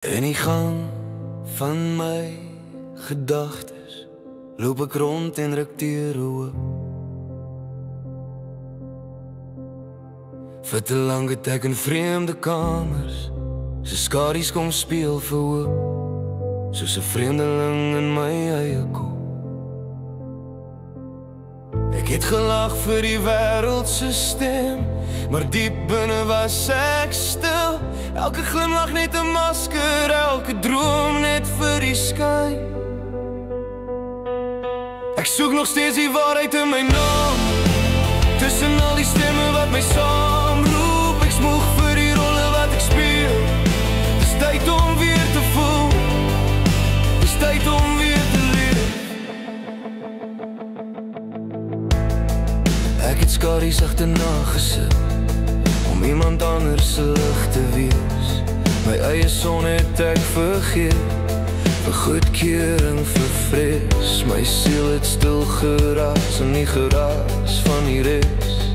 In die gang van my gedagtes loop ek rond en ruk deure oop. Vir te lang het ek in vreemde kamers se skadu's kom speel verhoop, soos 'n vreemdeling in my eie kop. Ek het gelag vir die wêreld se stem, maar diep binne was ek stil. Elke glimlach net 'n masker, elke droom net vir die skyn. Ek soek nog steeds die waarheid in my naam, tussen al die stemme wat my saamroep. Ek smoeg vir die rolle wat ek speel. Dis tyd om weer te voel, dis tyd om weer te leef. Ek het skadu's agterna gesit om iemand anders se lig te wees. My eie son het ek vergeet, vir goedkeuring, vir vrees. My siel het stil geraas in die geraas van die res.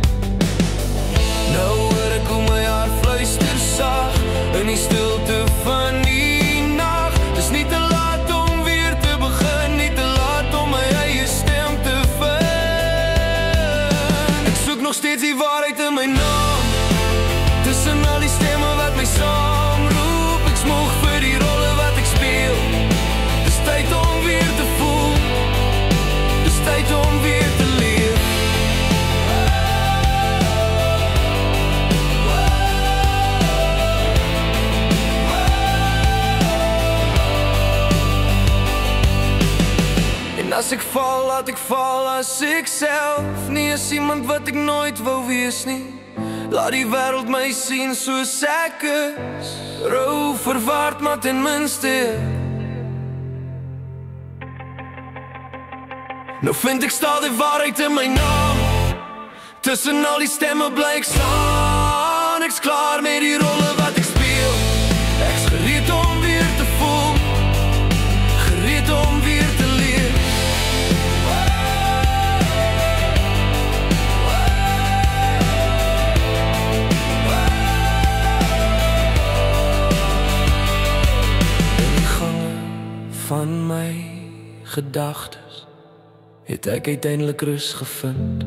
Nou hoor ek hoe my hart fluister sag in die stilte van die nag. Dis nie te laat om weer te begin, nie te laat om my eie stem te vind. Ek soek nog steeds die waarheid in my naam, tussen al die stemme wat my saamroep. Ek smoeg vir die rolle wat ek speel. Dis tyd om weer te voel, dis tyd om weer te leef. En as ek val, laat ek val as ek self, nie as iemand wat ek nooit wou wees nie. Laat die wêreld my sien soos ek is, rou, verward, maar ten minste. Nou vind ek staan die waarheid in my naam, tussen al die stemme bly ek staan. Ek's klaar met die rolle wat ek speel. Ek's gereed om weer te voel, gereed om weer te leef. Van my gedagtes het ek uiteindelik rus gevind.